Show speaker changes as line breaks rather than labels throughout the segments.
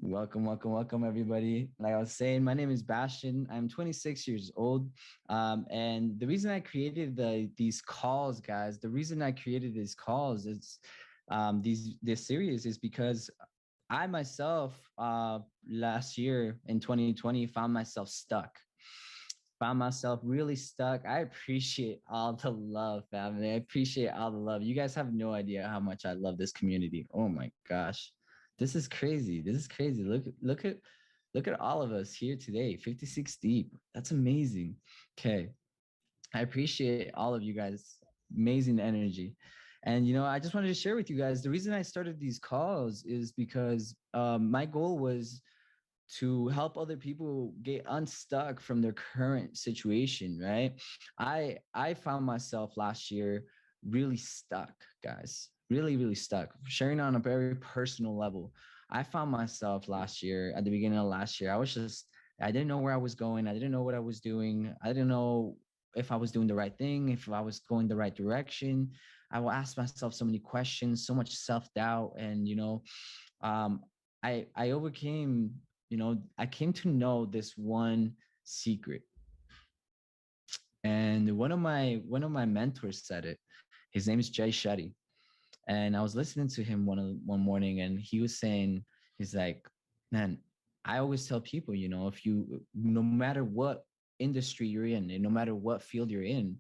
Welcome, everybody. Like I was saying, my name is Bastian. I'm 26 years old, and the reason I created these calls, guys, the reason I created these calls is this series is because I myself last year in 2020 found myself stuck. Found myself really stuck. I appreciate all the love, family. I appreciate all the love. You guys have no idea how much I love this community. Oh my gosh. This is crazy. This is crazy. Look at all of us here today. 56 deep. That's amazing. Okay. I appreciate all of you guys. Amazing energy. And I just wanted to share with you guys the reason I started these calls is because my goal was to help other people get unstuck from their current situation, right? I found myself last year really stuck, guys. Really stuck. Sharing on a very personal level. I found myself last year, at the beginning of last year, I didn't know where I was going. I didn't know what I was doing. I didn't know if I was doing the right thing, if I was going the right direction. I will ask myself so many questions, so much self-doubt. And um, I overcame, I came to know this one secret. And one of my mentors said it. His name is Jay Shetty. And I was listening to him one morning, and he was saying, he's like, man, I always tell people, if you, no matter what industry you're in, and no matter what field you're in,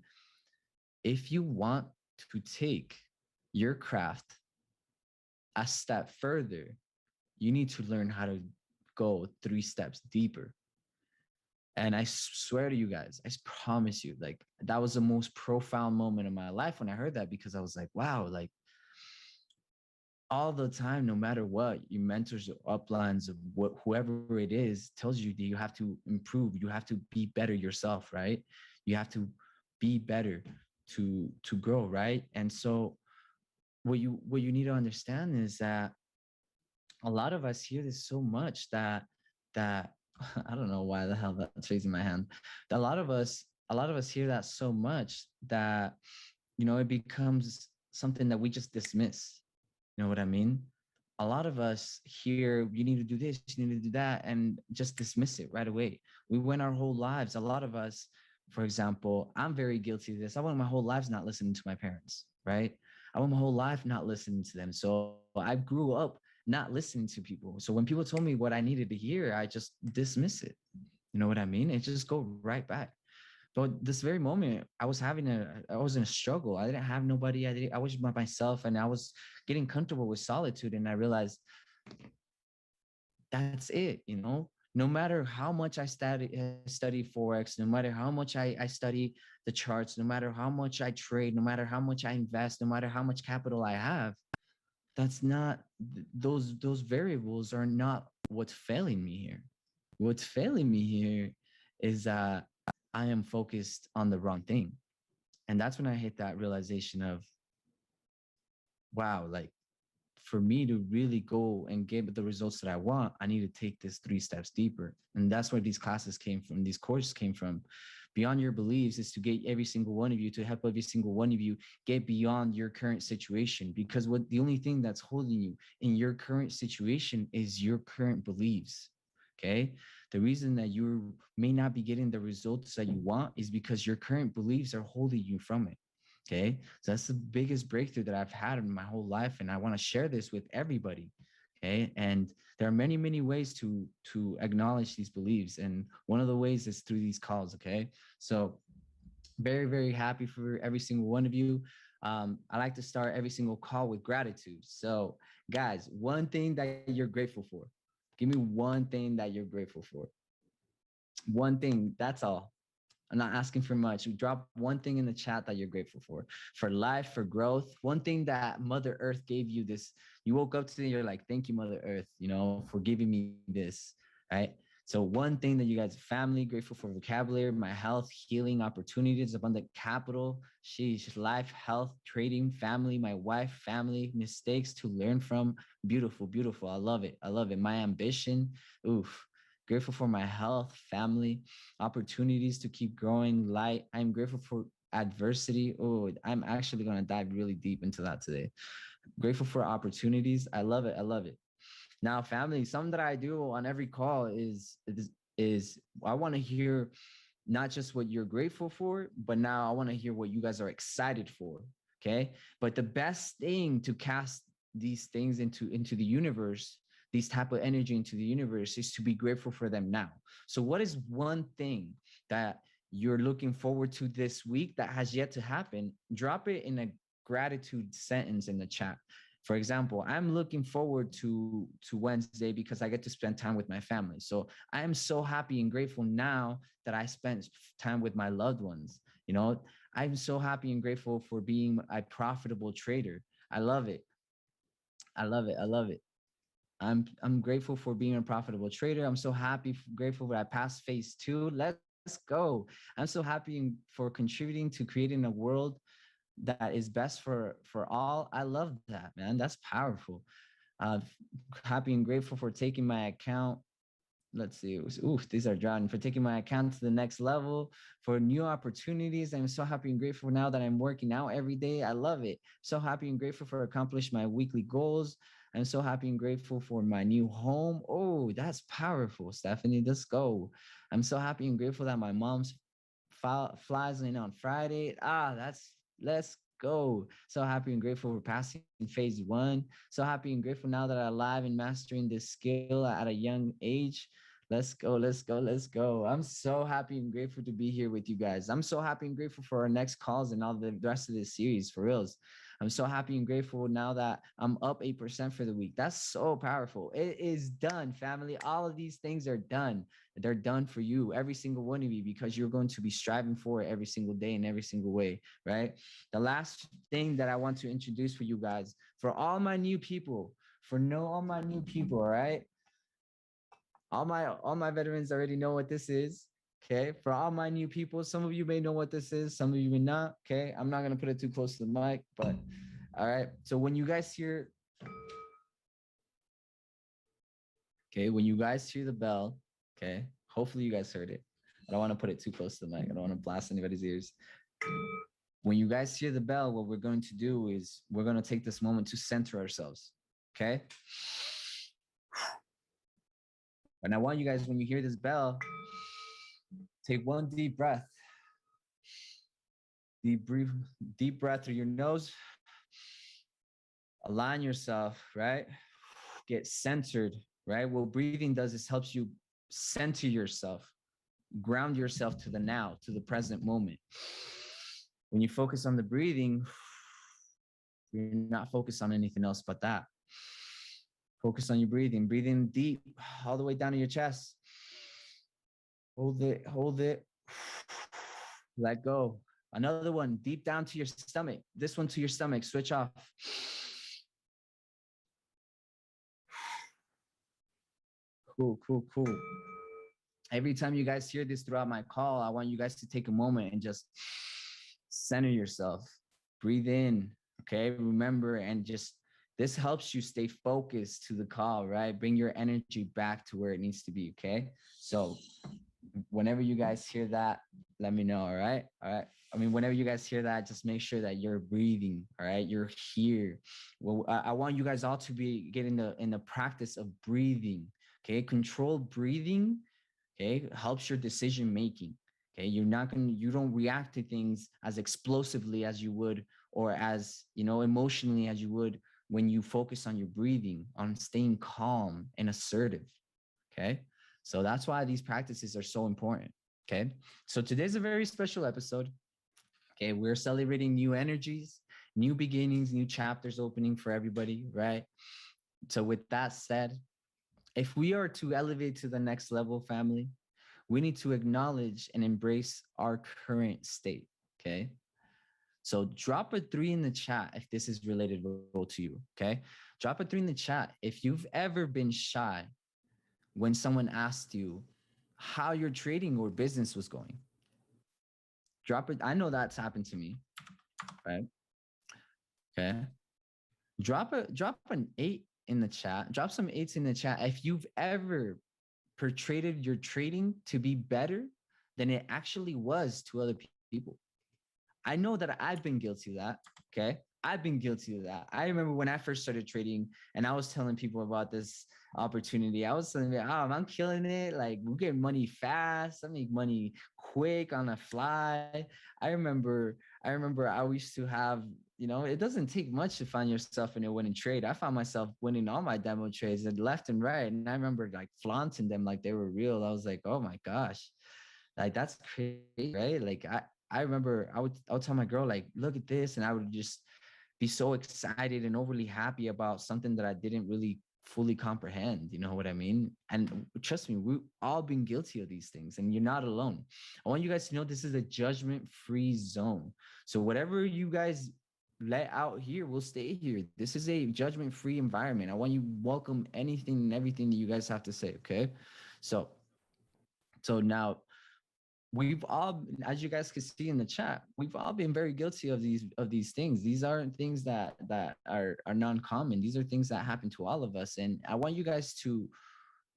if you want to take your craft a step further, you need to learn how to go 3 steps deeper. And I swear to you guys, I promise you, like that was the most profound moment of my life when I heard that, because I was like, wow, like all the time, no matter what, your mentors or uplines of whoever it is tells you that you have to improve, you have to be better yourself, right? You have to be better to grow, right? And so what you need to understand is that a lot of us hear this so much that I don't know why the hell that's raising my hand. A lot of us hear that so much that it becomes something that we just dismiss. You know what I mean? A lot of us hear you need to do this, you need to do that, and just dismiss it right away. We went our whole lives. A lot of us, for example, I'm very guilty of this. I went my whole lives not listening to my parents, right? I went my whole life not listening to them. So I grew up not listening to people. So when people told me what I needed to hear, I just dismiss it. You know what I mean? It just go right back. But this very moment, I was in a struggle. I didn't have nobody. I was by myself, and I was getting comfortable with solitude. And I realized that's it. No matter how much I study Forex, no matter how much I study the charts, no matter how much I trade, no matter how much I invest, no matter how much capital I have, that's not those variables are not what's failing me here. What's failing me here is that I am focused on the wrong thing. And that's when I hit that realization of, wow, like for me to really go and get the results that I want, I need to take this 3 steps deeper. And that's where these classes came from, these courses came from. Beyond your beliefs is to get every single one of you, to help every single one of you get beyond your current situation. Because the only thing that's holding you in your current situation is your current beliefs. Okay. The reason that you may not be getting the results that you want is because your current beliefs are holding you from it. Okay. So that's the biggest breakthrough that I've had in my whole life. And I want to share this with everybody. Okay. And there are many, many ways to acknowledge these beliefs. And one of the ways is through these calls. Okay. So very, very happy for every single one of you. I like to start every single call with gratitude. So guys, one thing that you're grateful for. Give me one thing that you're grateful for. One thing, that's all. I'm not asking for much. Drop one thing in the chat that you're grateful for life, for growth. One thing that Mother Earth gave you this. You woke up today, you're like, thank you, Mother Earth, for giving me this, right? So one thing that you guys, family, grateful for vocabulary, my health, healing, opportunities, abundant capital, sheesh, life, health, trading, family, my wife, family, mistakes to learn from. Beautiful, beautiful. I love it. I love it. My ambition, oof. Grateful for my health, family, opportunities to keep growing, light. I'm grateful for adversity. Oh, I'm actually going to dive really deep into that today. Grateful for opportunities. I love it. I love it. Now, family, something that I do on every call is I want to hear not just what you're grateful for, but now I want to hear what you guys are excited for. Okay. But the best thing to cast these things into the universe, these type of energy into the universe, is to be grateful for them now. So what is one thing that you're looking forward to this week that has yet to happen? Drop it in a gratitude sentence in the chat. For example, I'm looking forward to Wednesday because I get to spend time with my family. So I am so happy and grateful now that I spent time with my loved ones. You know, I'm so happy and grateful for being a profitable trader. I love it. I love it. I love it. I'm grateful for being a profitable trader. I'm so happy, grateful that I passed phase two. Let's go. I'm so happy for contributing to creating a world that is best for all. I love that, man. That's powerful. Uh, Happy and grateful for taking my account. Let's see. It was, ooh, these are drawing for taking my account to the next level, for new opportunities. I'm so happy and grateful now that I'm working out every day. I love it. So happy and grateful for accomplish my weekly goals. I'm so happy and grateful for my new home. Oh, that's powerful, Stephanie. Let's go. I'm so happy and grateful that my mom's flies in on Friday. Ah, that's let's go. So happy and grateful for passing phase one. So happy and grateful now that I'm alive and mastering this skill at a young age. Let's go, let's go, let's go. I'm so happy and grateful to be here with you guys. I'm so happy and grateful for our next calls and all the rest of this series, for reals. I'm so happy and grateful now that I'm up 8% for the week. That's so powerful. It is done, family. All of these things are done. They're done for you, every single one of you, because you're going to be striving for it every single day in every single way, right? The last thing that I want to introduce for you guys, for all my new people, all my new people, all right? All my veterans already know what this is. Okay. For all my new people, some of you may know what this is, some of you may not. Okay. I'm not gonna put it too close to the mic, but all right. So when you guys hear, okay, when you guys hear the bell, okay, hopefully you guys heard it. I don't want to put it too close to the mic. I don't want to blast anybody's ears. When you guys hear the bell, what we're going to do is we're going to take this moment to center ourselves. Okay. And I want you guys, when you hear this bell, take one deep breath. Deep breathe, deep breath through your nose. Align yourself, right? Get centered, right? What breathing does is helps you center yourself, ground yourself to the now, to the present moment. When you focus on the breathing, you're not focused on anything else but that. Focus on your breathing. Breathe in deep, all the way down to your chest. Hold it, hold it. Let go. Another one, deep down to your stomach. This one to your stomach. Switch off. Cool, cool, cool. Every time you guys hear this throughout my call, I want you guys to take a moment and just center yourself. Breathe in. Okay. Remember, and just this helps you stay focused to the call, right? Bring your energy back to where it needs to be. Okay. So whenever you guys hear that, let me know. All right. All right. I mean, whenever you guys hear that, just make sure that you're breathing. All right. You're here. Well, I want you guys all to be getting in the practice of breathing. Okay. Controlled breathing. Okay. Helps your decision making. Okay. You don't react to things as explosively as you would, or as, emotionally as you would when you focus on your breathing, on staying calm and assertive. Okay. So that's why these practices are so important. Okay. So today's a very special episode. Okay. We're celebrating new energies, new beginnings, new chapters opening for everybody. Right. So with that said, if we are to elevate to the next level, family, we need to acknowledge and embrace our current state. Okay. So drop a 3 in the chat if this is relatable to you. Okay. Drop a 3 in the chat if you've ever been shy when someone asked you how your trading or business was going. Drop it. I know that's happened to me. Right. Okay. Drop an 8 in the chat. Drop some 8s in the chat if you've ever portrayed your trading to be better than it actually was to other people. I know that I've been guilty of that. Okay. I've been guilty of that. I remember when I first started trading and I was telling people about this opportunity. I was telling them, oh, I'm killing it. Like we get money fast. I make money quick on a fly. I remember I used to have, it doesn't take much to find yourself in a winning trade. I found myself winning all my demo trades and left and right. And I remember like flaunting them like they were real. I was like, oh my gosh, like that's crazy, right? Like I remember I would tell my girl like, look at this, and I would just be so excited and overly happy about something that I didn't really fully comprehend. You know what I mean? And trust me, we've all been guilty of these things, and you're not alone. I want you guys to know this is a judgment-free zone. So whatever you guys let out here will stay here. This is a judgment-free environment. I want you to welcome anything and everything that you guys have to say. Okay, so now we've all, as you guys can see in the chat, we've all been very guilty of these things. These aren't things that are non-common. These are things that happen to all of us, and I want you guys to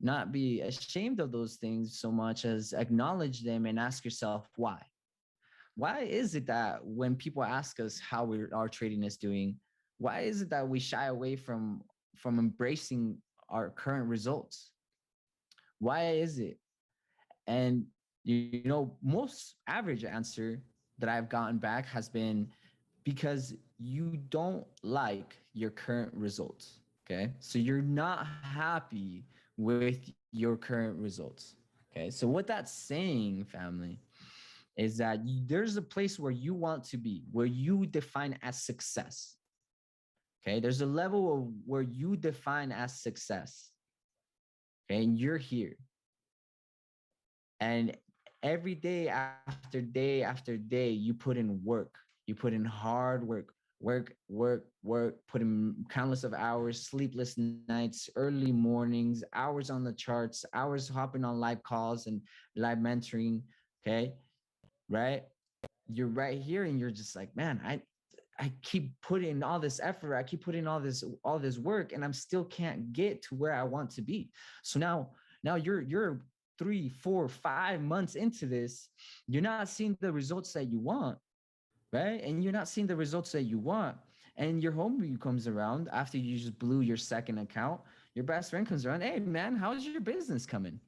not be ashamed of those things so much as acknowledge them and ask yourself why is it that when people ask us how our trading is doing, why is it that we shy away from embracing our current results? Why is it? And most average answer that I've gotten back has been because you don't like your current results. Okay. So you're not happy with your current results. Okay. So what that's saying, family, is that there's a place where you want to be, where you define as success. Okay. There's a level of where you define as success. Okay. And you're here. And every day after day, you put in work. You put in hard work, put in countless of hours, sleepless nights, early mornings, hours on the charts, hours hopping on live calls and live mentoring. Okay. Right. You're right here and you're just like, man, I keep putting all this effort. I keep putting all this work, and I'm still can't get to where I want to be. So now you're 3, 4, 5 months into this. You're not seeing the results that you want, right? And you're not seeing the results that you want. And your homie comes around after you just blew your second account. Your best friend comes around. Hey man, how's your business coming?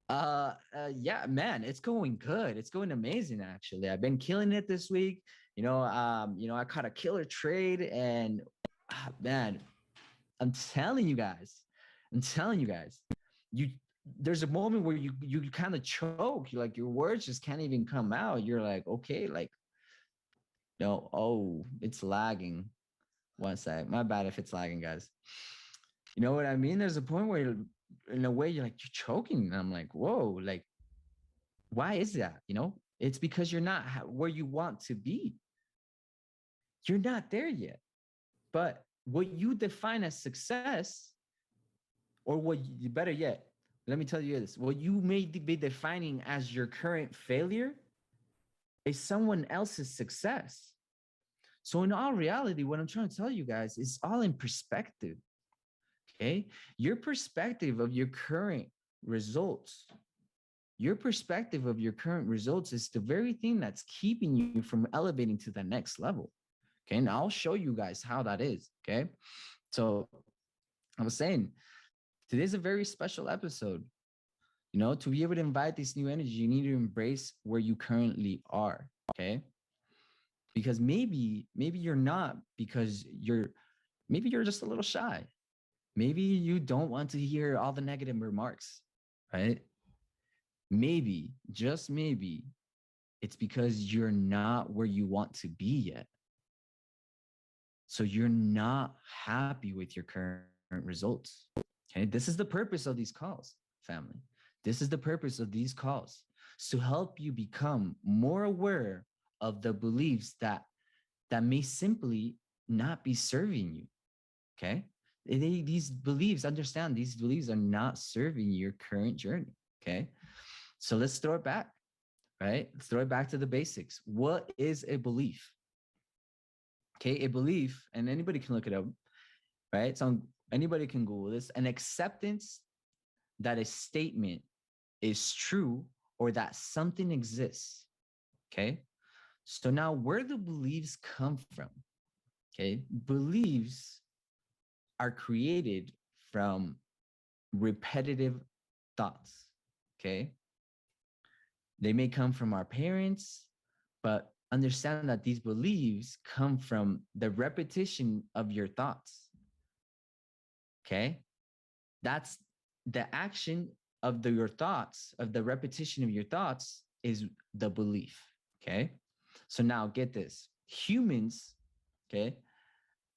Yeah, man, it's going good. It's going amazing, actually. I've been killing it this week. I caught a killer trade, and man, I'm telling you guys, you there's a moment where you kind of choke. You like your words just can't even come out. You're like, okay, like no, oh, it's lagging. One sec, my bad if it's lagging, guys. You know what I mean? There's a point where, in a way, you're choking. And I'm like, whoa, like why is that? It's because you're not where you want to be. You're not there yet. But what you define as success, or better yet, let me tell you this, what you may be defining as your current failure is someone else's success. So in all reality, what I'm trying to tell you guys is all in perspective. Okay. Your perspective of your current results Your perspective of your current results is the very thing that's keeping you from elevating to the next level. Okay. And I'll show you guys how that is. Okay. So I was saying, today's a very special episode. To be able to invite this new energy, you need to embrace where you currently are. Okay. Because maybe you're not, because maybe you're just a little shy. Maybe you don't want to hear all the negative remarks, right? Maybe, just maybe, it's because you're not where you want to be yet. So you're not happy with your current results. Okay. This is the purpose of these calls, family. This is the purpose of these calls, is to help you become more aware of the beliefs that may simply not be serving you. Okay. Understand these beliefs are not serving your current journey. Okay. So let's throw it back, right? Let's throw it back to the basics. What is a belief? Okay, a belief, and anybody can look it up, right? So anybody can Google this. An acceptance that a statement is true or that something exists. Okay. So now where do beliefs come from? Okay. Beliefs are created from repetitive thoughts. Okay. They may come from our parents, but understand that these beliefs come from the repetition of your thoughts. Okay. That's the action of your thoughts, of the repetition of your thoughts is the belief. Okay. So now get this, humans, okay,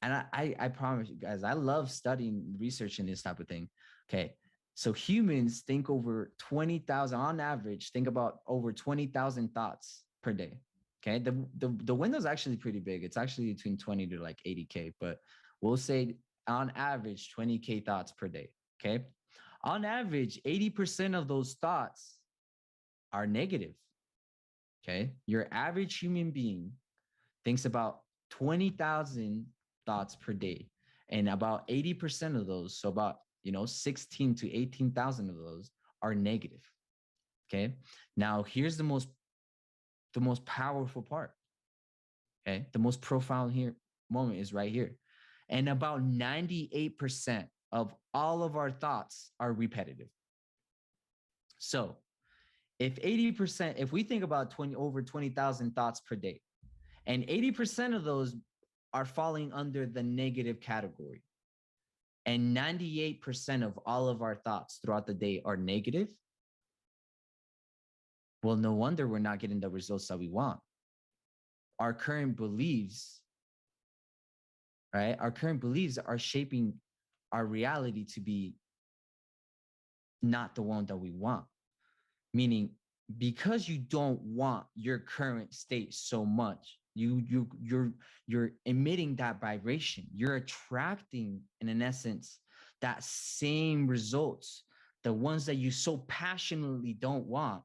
and I promise you guys, I love studying, researching this type of thing. Okay. So humans think over 20,000 on average, think about over 20,000 thoughts per day. Okay. The window's actually pretty big. It's actually between 20 to like 80K, but we'll say on average 20K thoughts per day. Okay. On average, 80% of those thoughts are negative. Okay. Your average human being thinks about 20,000 thoughts per day. And about 80% of those, so about, 16 to 18,000 of those are negative. Okay. Now here's the most powerful part. Okay. The most profound here moment is right here. And about 98% of all of our thoughts are repetitive. So if 80%, if we think about over 20,000 thoughts per day, and 80% of those are falling under the negative category, and 98% of all of our thoughts throughout the day are negative, well, no wonder we're not getting the results that we want. Our current beliefs, right? Our current beliefs are shaping our reality to be not the one that we want. Meaning, because you don't want your current state so much, you're emitting that vibration. You're attracting, in essence, that same results, the ones that you so passionately don't want.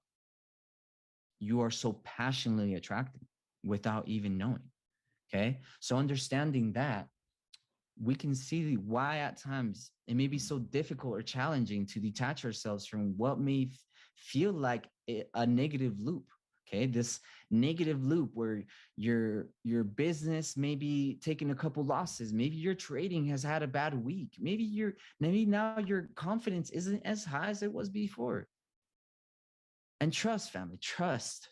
You are so passionately attracting without even knowing. Okay, so understanding that, we can see why at times it may be so difficult or challenging to detach ourselves from what may feel like a negative loop. Okay, this negative loop where your business may be taking a couple losses, maybe your trading has had a bad week, maybe now your confidence isn't as high as it was before. And trust, family, trust.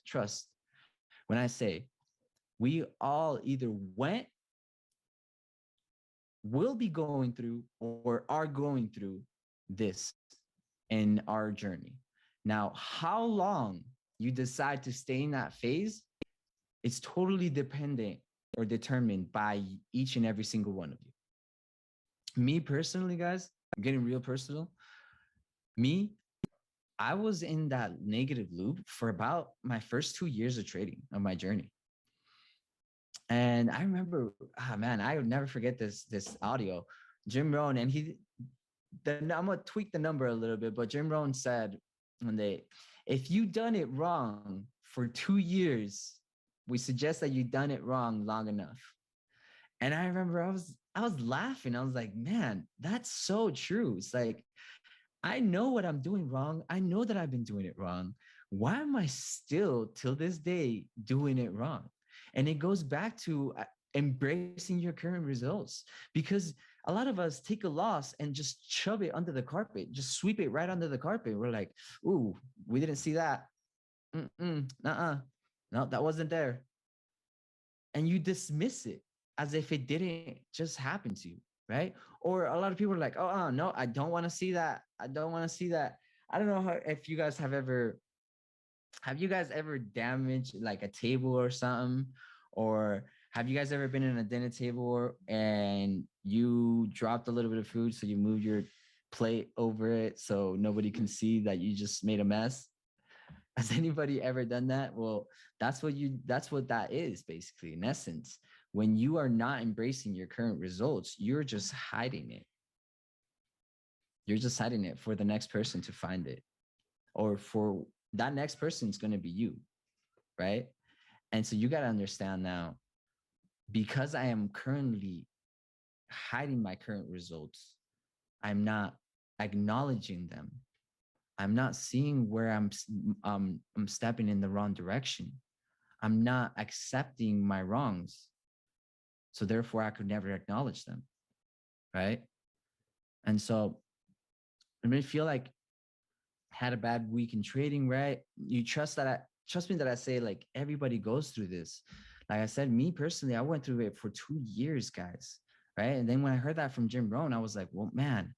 When I say we all either went, will be going through, or are going through this in our journey. Now, how long you decide to stay in that phase, it's totally dependent or determined by each and every single one of you. Me personally, guys, I'm getting real personal. Me, I was in that negative loop for about my first 2 years of trading of my journey. And I remember, man, I would never forget this audio. Jim Rohn, and I'm gonna tweak the number a little bit, but Jim Rohn said one day, if you done it wrong for 2 years, we suggest that you done it wrong long enough. And I remember I was laughing. I was like, man, that's so true. It's like, I know what I'm doing wrong. I know that I've been doing it wrong. Why am I still till this day doing it wrong? And it goes back to embracing your current results, because a lot of us take a loss and just shove it under the carpet, just sweep it right under the carpet. We're like, ooh, we didn't see that. No, that wasn't there. And you dismiss it as if it didn't just happen to you, right? Or a lot of people are like, oh, no, I don't want to see that. I don't want to see that. I don't know if you guys have you guys ever damaged like a table or something? Or have you guys ever been in a dinner table and you dropped a little bit of food, so you move your plate over it so nobody can see that you just made a mess? Has anybody ever done that? Well, that's what that is basically, in essence. When you are not embracing your current results, you're just hiding it. You're just hiding it for the next person to find it, or for that next person is going to be you, right? And so you got to understand now, because I am currently hiding my current results, I'm not acknowledging them. I'm not seeing where I'm stepping in the wrong direction. I'm not accepting my wrongs. So therefore I could never acknowledge them. Right. And so I may feel like had a bad week in trading, right? You trust me that I say like everybody goes through this. Like I said, me personally, I went through it for 2 years, guys. Right. And then when I heard that from Jim Rohn, I was like, well, man.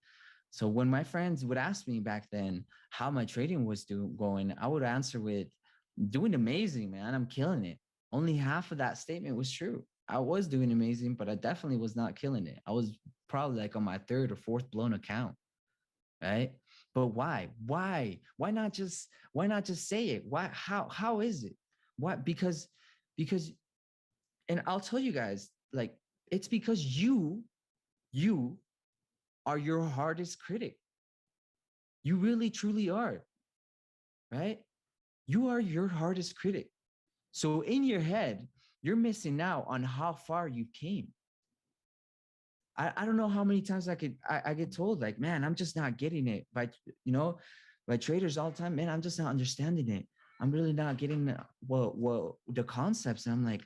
So when my friends would ask me back then how my trading was going, I would answer with doing amazing, man. I'm killing it. Only half of that statement was true. I was doing amazing, but I definitely was not killing it. I was probably like on my third or fourth blown account, right? But why? Why not just say it? Why how is it? Why? Because and I'll tell you guys, like it's because you are your hardest critic. You really truly are, right? You are your hardest critic. So in your head, you're missing out on how far you came. I don't know how many times I get told like, man, I'm just not getting it by you know by traders all the time. Man, I'm just not understanding it. I'm really not getting the concepts. And I'm like,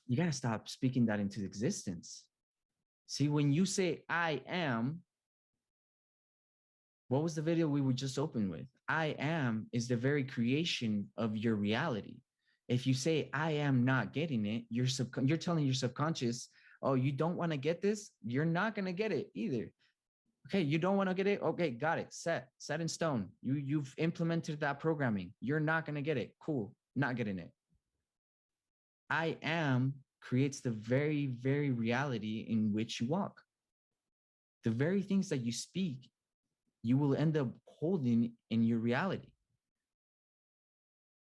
you gotta stop speaking that into existence. See, when you say I am, what was the video we would just open with? I am is the very creation of your reality. If you say I am not getting it, you're telling your subconscious, oh, you don't want to get this, you're not going to get it either. Okay, you don't want to get it. Okay, got it. Set in stone. You've implemented that programming. You're not going to get it. Cool. Not getting it. I am creates the very, very reality in which you walk. The very things that you speak, you will end up holding in your reality,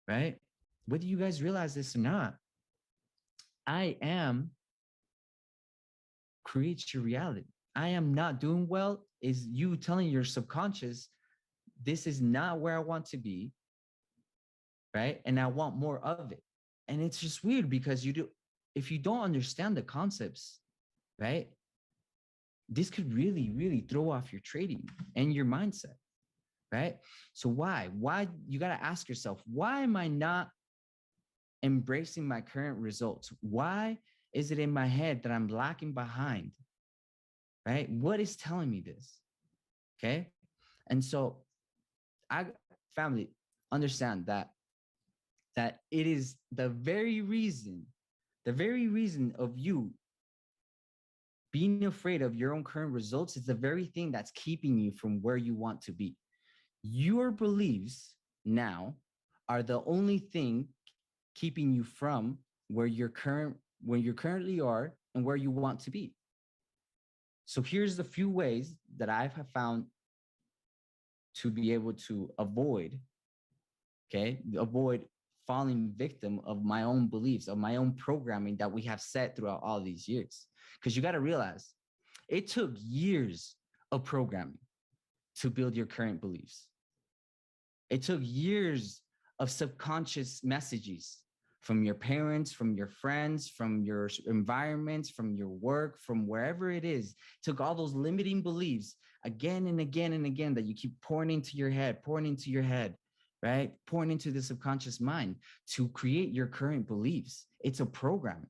right? Whether you guys realize this or not, I am creates your reality. I am not doing well is you telling your subconscious, this is not where I want to be, right? And I want more of it. And it's just weird because if you don't understand the concepts, right? This could really, really throw off your trading and your mindset, right? So why? Why you got to ask yourself, why am I not embracing my current results? Why is it in my head that I'm lacking behind? Right? What is telling me this? Okay. And so I family understand that it is the very reason of you being afraid of your own current results is the very thing that's keeping you from where you want to be. Your beliefs now are the only thing keeping you from where you currently are and where you want to be. So here's the few ways that I have found to be able to avoid falling victim of my own beliefs, of my own programming that we have set throughout all these years. Because you got to realize it took years of programming to build your current beliefs. It took years of subconscious messages from your parents, from your friends, from your environments, from your work, from wherever it is. It took all those limiting beliefs again and again and again that you keep pouring into your head, right? Pouring into the subconscious mind to create your current beliefs. It's a programming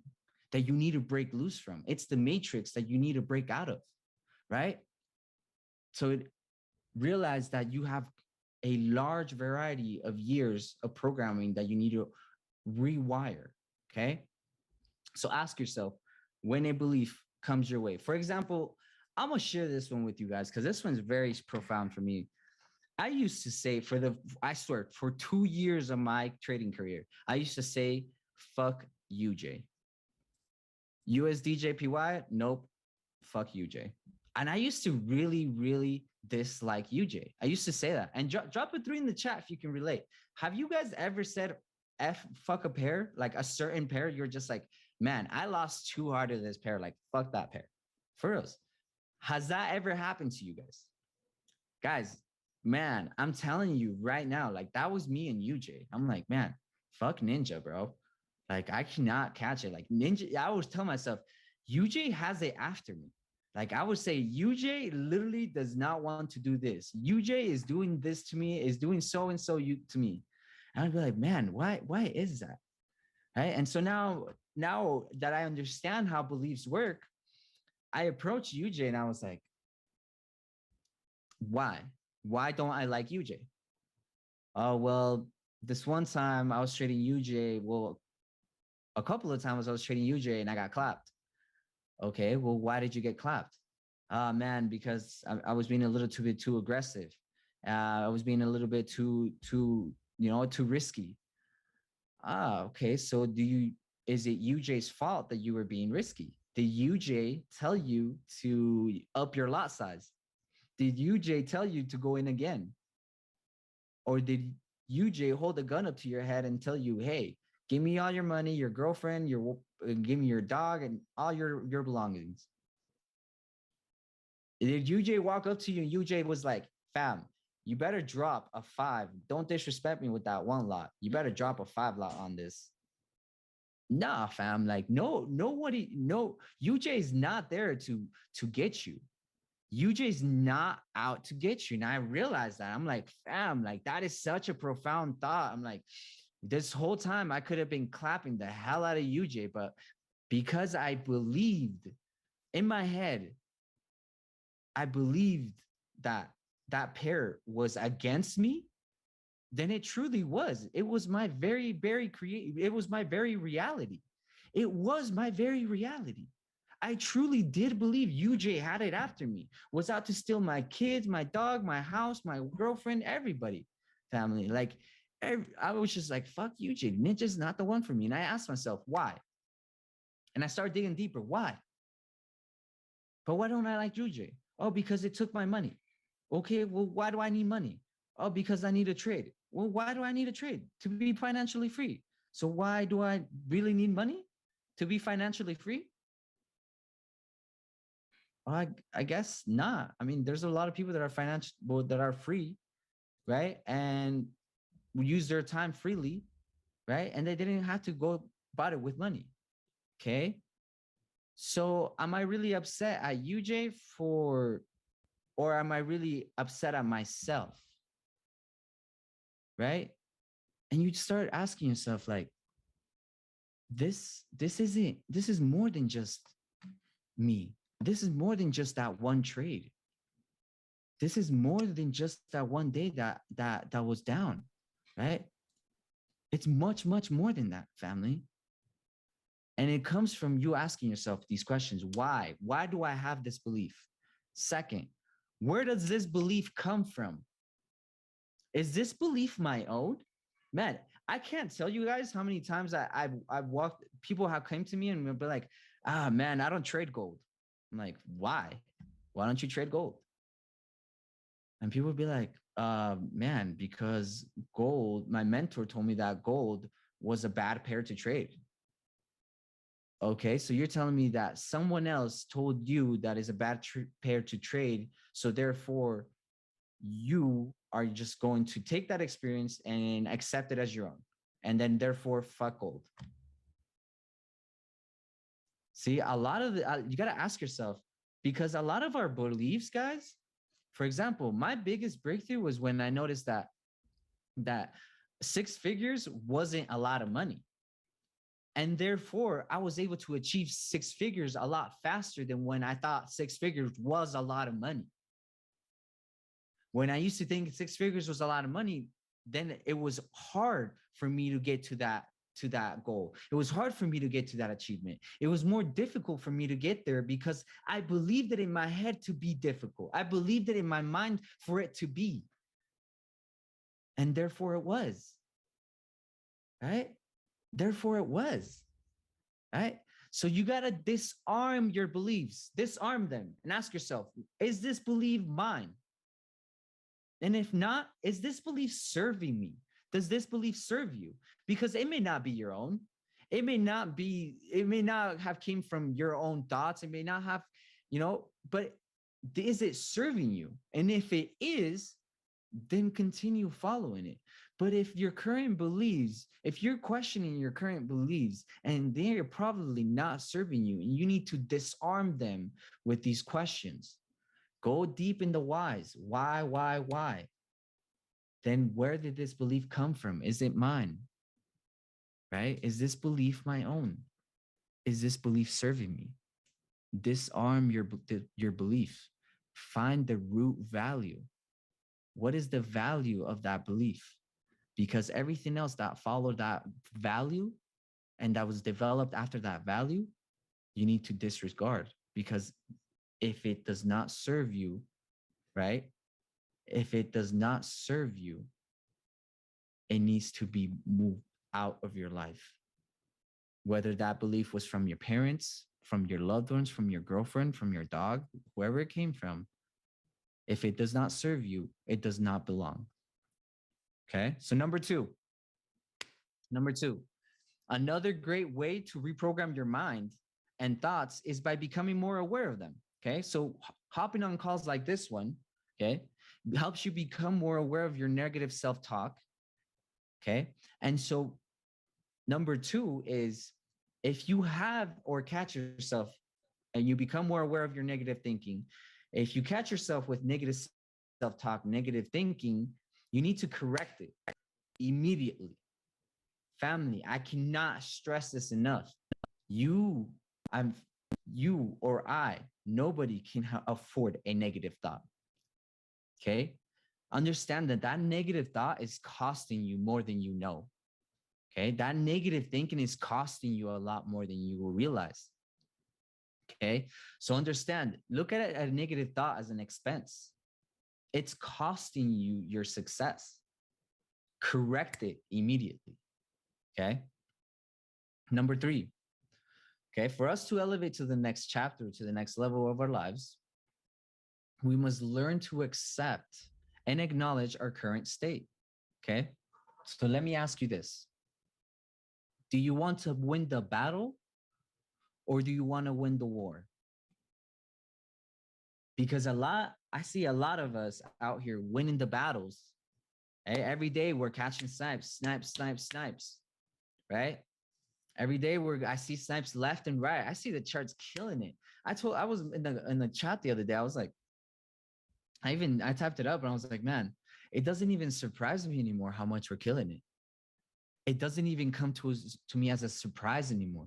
that you need to break loose from. It's the matrix that you need to break out of, right? So realize that you have a large variety of years of programming that you need to rewire. Okay. So ask yourself when a belief comes your way. For example, I'm going to share this one with you guys because this one's very profound for me. I used to say I swear, for 2 years of my trading career, I used to say, fuck UJ. USDJPY, nope, fuck UJ. And I used to really, really dislike UJ. I used to say that. And drop a 3 in the chat if you can relate. Have you guys ever said fuck a pair, like a certain pair? You're just like, man, I lost too hard to this pair. Like, fuck that pair. For reals. Has that ever happened to you guys? Guys, man, I'm telling you right now, like that was me and UJ. I'm like, man, fuck Ninja, bro. Like I cannot catch it. Like Ninja, I always tell myself, UJ has it after me. Like I would say, UJ literally does not want to do this. UJ is doing this to me, is doing so and so to me. And I'd be like, man, why is that? right? And so now that I understand how beliefs work, I approached UJ and I was like, why? Why don't I like UJ? Oh, well, this one time I was trading UJ. Well, a couple of times I was trading UJ and I got clapped. Okay, well, why did you get clapped? Man, because I was being a little too bit too aggressive. I was being a little bit too risky. Okay. So is it UJ's fault that you were being risky? Did UJ tell you to up your lot size? Did UJ tell you to go in again? Or did UJ hold a gun up to your head and tell you, hey, give me all your money, your girlfriend, give me your dog and all your belongings? Did UJ walk up to you and UJ was like, fam, you better drop a 5. Don't disrespect me with that one lot. You better drop a 5 lot on this. Nah, fam. Like, nobody, no, UJ is not there to get you. UJ's not out to get you. And I realized that. I'm like, fam, like that is such a profound thought. I'm like, this whole time I could have been clapping the hell out of UJ, but because I believed in my head, I believed that that pair was against me, then it truly was. It was my very create. It was my very reality. It was my very reality. I truly did believe UJ had it after me, was out to steal my kids, my dog, my house, my girlfriend, everybody, family. Like, I was just like, fuck UJ. Ninja's not the one for me. And I asked myself, why? And I started digging deeper. Why? But why don't I like UJ? Oh, because it took my money. Okay, well, why do I need money? Oh, because I need a trade. Well, why do I need a trade? To be financially free. So why do I really need money to be financially free? I guess not. I mean, there's a lot of people that are financial that are free, right? And use their time freely, right? And they didn't have to go about it with money. Okay. So am I really upset at UJ or am I really upset at myself? Right. And you start asking yourself, like, this is more than just me. This is more than just that one trade. This is more than just that one day that was down, right? It's much more than that, family. And it comes from you asking yourself these questions. Why do I have this belief? Second, where does this belief come from? Is this belief my own? Man, I can't tell you guys how many times I've walked, people have come to me and be like, man, I don't trade gold. I'm like, why? Why don't you trade gold? And people would be like, man, because gold, my mentor told me that gold was a bad pair to trade. Okay, so you're telling me that someone else told you that is a bad pair to trade. So therefore, you are just going to take that experience and accept it as your own. And then therefore, fuck gold. See, a lot of you got to ask yourself, because a lot of our beliefs, guys, for example, my biggest breakthrough was when I noticed that 6 figures wasn't a lot of money. And therefore, I was able to achieve 6 figures a lot faster than when I thought 6 figures was a lot of money. When I used to think 6 figures was a lot of money, then it was hard for me to get to that goal. It was hard for me to get to that achievement. It was more difficult for me to get there because I believed it in my head to be difficult. I believed it in my mind for it to be. And therefore it was. Right? Therefore it was. Right? So you got to disarm your beliefs, disarm them, and ask yourself, is this belief mine? And if not, is this belief serving me? Does this belief serve you? Because it may not be your own. It may not have came from your own thoughts. It may not have, but is it serving you? And if it is, then continue following it. But if your current beliefs, if you're questioning your current beliefs and they're probably not serving you, and you need to disarm them with these questions, go deep in the whys. Why? Then where did this belief come from? Is it mine? right? Is this belief my own? Is this belief serving me? Disarm your belief. Find the root value. What is the value of that belief? Because everything else that followed that value and that was developed after that value, you need to disregard, because if it does not serve you, right? If it does not serve you, it needs to be moved out of your life. Whether that belief was from your parents, from your loved ones, from your girlfriend, from your dog, wherever it came from, if it does not serve you, it does not belong. Okay. So, number two, another great way to reprogram your mind and thoughts is by becoming more aware of them. Okay. So, hopping on calls like this one, okay, helps you become more aware of your negative self talk. Okay. And so, number two is, if you have or catch yourself and you become more aware of your negative thinking, if you catch yourself with negative self talk, negative thinking, you need to correct it immediately. Family, I cannot stress this enough. You, I'm, you or I, nobody can afford a negative thought. Okay. Understand that that negative thought is costing you more than you know. Okay. That negative thinking is costing you a lot more than you will realize. Okay. So understand, look at it, a negative thought as an expense. It's costing you your success. Correct it immediately. Okay. Number three, okay, for us to elevate to the next chapter, to the next level of our lives, we must learn to accept and acknowledge our current state. Okay. So let me ask you this: do you want to win the battle, or do you want to win the war? Because I see a lot of us out here winning the battles. Every day we're catching snipes, right? Every day I see snipes left and right. I see the charts killing it. I was in the chat the other day. I was like, I typed it up and I was like, man, it doesn't even surprise me anymore how much we're killing it. It doesn't even come to me as a surprise anymore.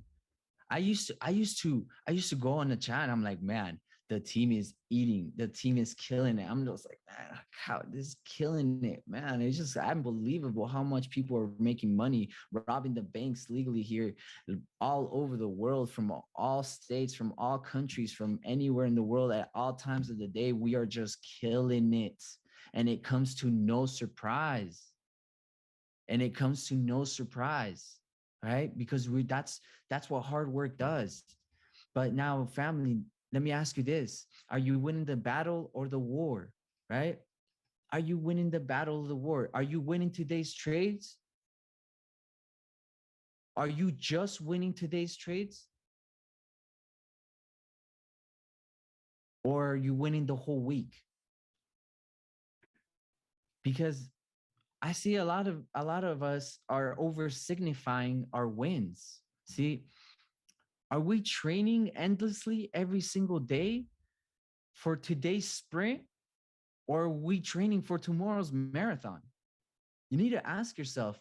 I used to go on the chat and I'm like, man, the team is eating, the team is killing it. I'm just like, man, how this is killing it, man. It's just unbelievable how much people are making money, robbing the banks legally here, all over the world, from all states, from all countries, from anywhere in the world at all times of the day. We are just killing it. And it comes to no surprise. And it comes to no surprise, right? Because that's what hard work does. But now, family, let me ask you this: are you winning the battle or the war? Right? Are you winning the battle or the war? Are you winning today's trades? Are you just winning today's trades, or are you winning the whole week? Because I see a lot of us are over signifying our wins. See, are we training endlessly every single day for today's sprint, or are we training for tomorrow's marathon? You need to ask yourself,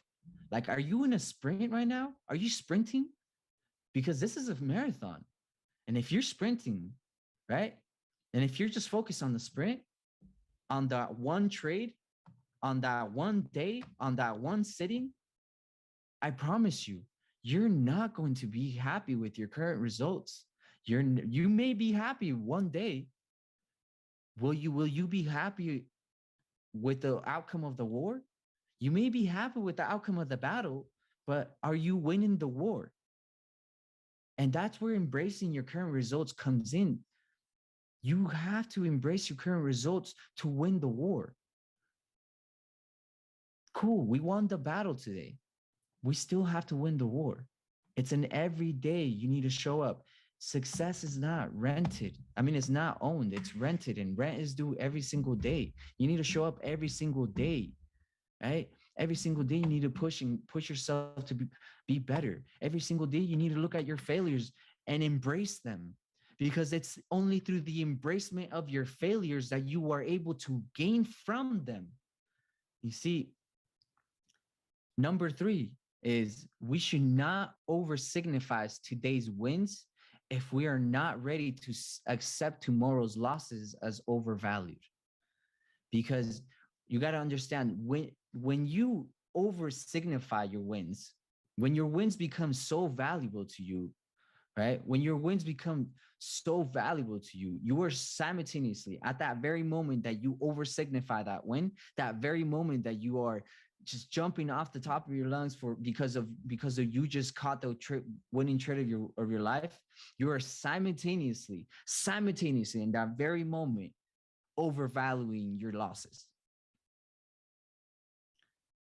like, are you in a sprint right now? Are you sprinting? Because this is a marathon. And if you're sprinting, right? And if you're just focused on the sprint, on that one trade, on that one day, on that one sitting, I promise you, you're not going to be happy with your current results. You may be happy one day. Will you be happy with the outcome of the war? You may be happy with the outcome of the battle, but are you winning the war? And that's where embracing your current results comes in. You have to embrace your current results to win the war. Cool, we won the battle today. We still have to win the war. It's an everyday you need to show up. Success is not rented. I mean, it's not owned, it's rented, and rent is due every single day. You need to show up every single day, right? Every single day you need to push yourself to be better. Every single day you need to look at your failures and embrace them, because it's only through the embracement of your failures that you are able to gain from them. You see, number three, is we should not over signify today's wins if we are not ready to accept tomorrow's losses as overvalued. Because you got to understand, when you over signify your wins, when your wins become so valuable to you, right? When your wins become so valuable to you, you are simultaneously at that very moment that you over signify that win, that very moment that you are just jumping off the top of your lungs for because of you just caught the winning trade of your life, you are simultaneously in that very moment overvaluing your losses,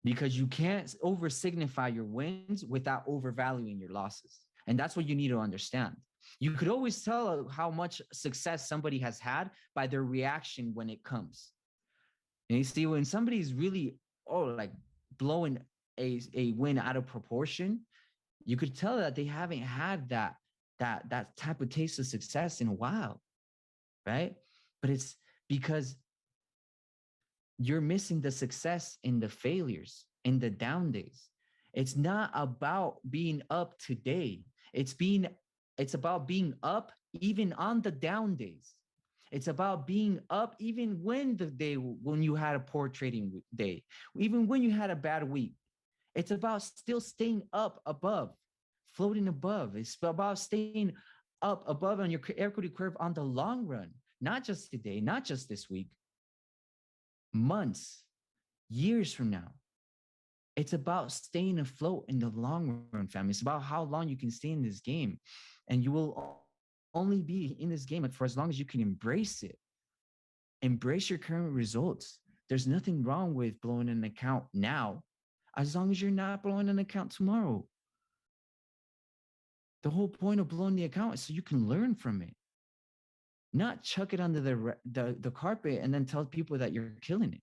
because you can't over signify your wins without overvaluing your losses. And that's what you need to understand. You could always tell how much success somebody has had by their reaction when it comes. And you see, when somebody's really, like blowing a win out of proportion, you could tell that they haven't had that type of taste of success in a while, right? But it's because you're missing the success in the failures, in the down days. It's not about being up today. It's about being up even on the down days. It's about being up even when you had a poor trading day, even when you had a bad week. It's about still staying up above, floating above. It's about staying up above on your equity curve on the long run, not just today, not just this week, months, years from now. It's about staying afloat in the long run, family. It's about how long you can stay in this game. And you will only be in this game for as long as you can embrace it. Embrace your current results. There's nothing wrong with blowing an account now, as long as you're not blowing an account tomorrow. The whole point of blowing the account is so you can learn from it, not chuck it under the carpet and then tell people that you're killing it,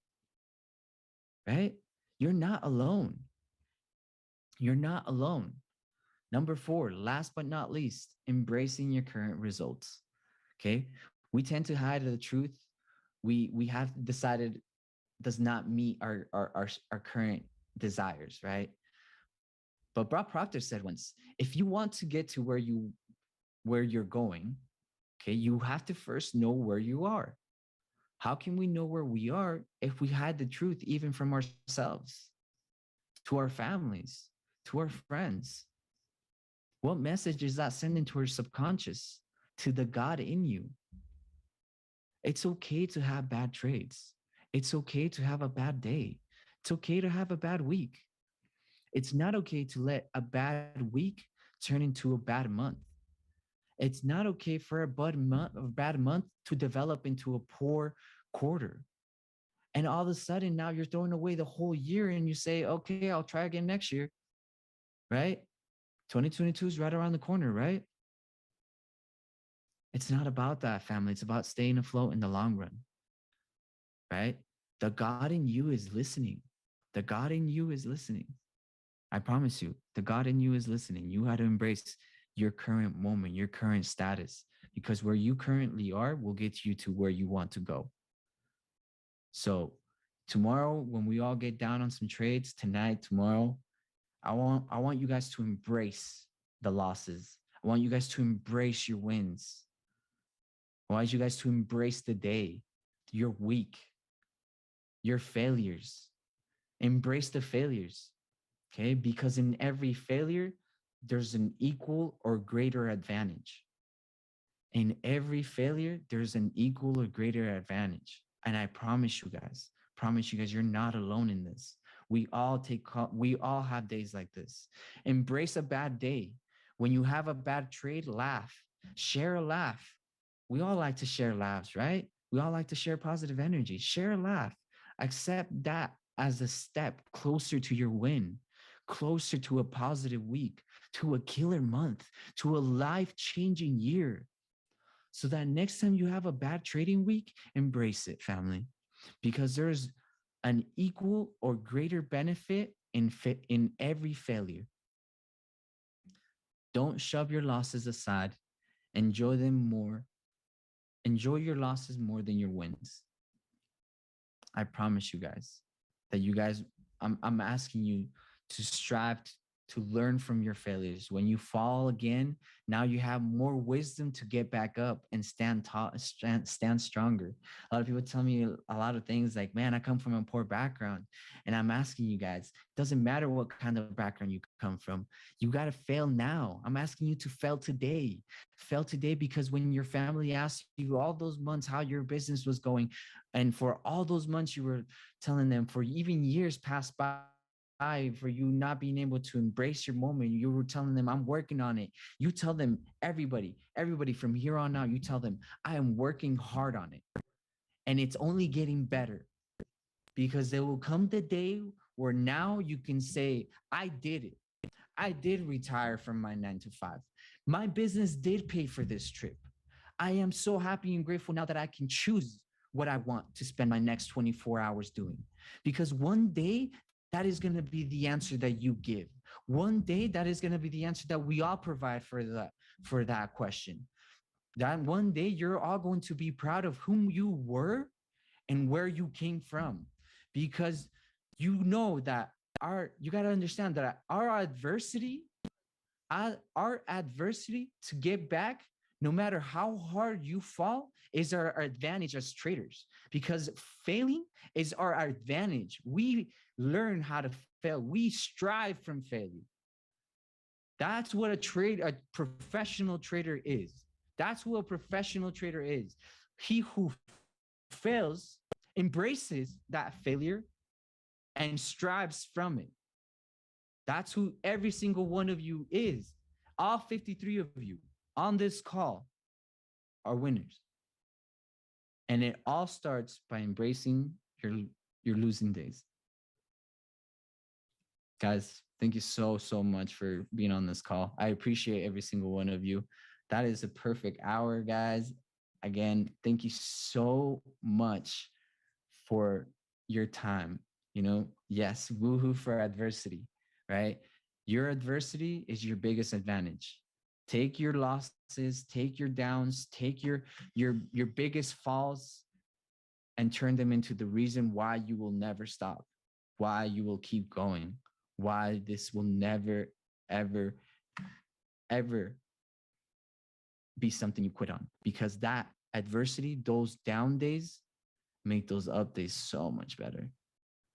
right? You're not alone. You're not alone. Number 4, last but not least, embracing your current results. Okay. We tend to hide the truth. We have decided does not meet our current desires, right? But Brock Proctor said once, if you want to get to where you're going, okay, you have to first know where you are. How can we know where we are if we hide the truth even from ourselves, to our families, to our friends? What message is that sending to our subconscious, to the God in you? It's okay to have bad trades. It's okay to have a bad day. It's okay to have a bad week. It's not okay to let a bad week turn into a bad month. It's not okay for a bad month to develop into a poor quarter. And all of a sudden now you're throwing away the whole year and you say, okay, I'll try again next year, right? 2022 is right around the corner, right? It's not about that, family. It's about staying afloat in the long run, right? The God in you is listening. The God in you is listening. I promise you, the God in you is listening. You have to embrace your current moment, your current status, because where you currently are will get you to where you want to go. So tomorrow, when we all get down on some trades, tonight, tomorrow, I want you guys to embrace the losses. I want you guys to embrace your wins. I want you guys to embrace the day, your week, your failures. Embrace the failures, okay? Because in every failure, there's an equal or greater advantage. In every failure, there's an equal or greater advantage. And I promise you guys, you're not alone in this. We all have days like this. Embrace a bad day. When you have a bad trade, laugh, share a laugh. We all like to share laughs, right? We all like to share positive energy. Share a laugh. Accept that as a step closer to your win, closer to a positive week, to a killer month, to a life changing year. So that next time you have a bad trading week, embrace it, family, because there's an equal or greater benefit in every failure. Don't shove your losses aside. Enjoy them more. Enjoy your losses more than your wins. I promise you guys that I'm asking you to strive to learn from your failures. When you fall again, now you have more wisdom to get back up and stand stronger. A lot of people tell me a lot of things like, man, I come from a poor background. And I'm asking you guys, it doesn't matter what kind of background you come from. You got to fail now. I'm asking you to fail today. Fail today, because when your family asks you all those months how your business was going, and for all those months you were telling them, for even years passed by, for you not being able to embrace your moment, you were telling them, I'm working on it. You tell them, everybody from here on out, you tell them, I am working hard on it. And it's only getting better, because there will come the day where now you can say, I did it. I did retire from my 9 to 5. My business did pay for this trip. I am so happy and grateful now that I can choose what I want to spend my next 24 hours doing. Because one day that is going to be the answer that you give. One day that is going to be the answer that we all provide for that question. That one day you're all going to be proud of whom you were and where you came from, because you know that you got to understand that our adversity to get back, no matter how hard you fall, is our advantage as traders, because failing is our advantage. We learn how to fail, we strive from failure. That's what a professional trader is. That's who a professional trader is. He who fails embraces that failure and strives from it. That's who every single one of you is. All 53 of you on this call are winners. And it all starts by embracing your losing days. Guys, thank you so much for being on this call. I appreciate every single one of you. That is a perfect hour, guys. Again, thank you so much for your time. Yes, woohoo for adversity, right? Your adversity is your biggest advantage. Take your losses, take your downs, take your biggest falls, and turn them into the reason why you will never stop, why you will keep going, why this will never, ever, ever be something you quit on. Because that adversity, those down days, make those up days so much better.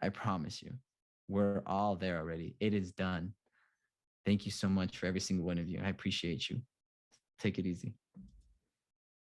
I promise you. We're all there already. It is done. Thank you so much for every single one of you. I appreciate you. Take it easy.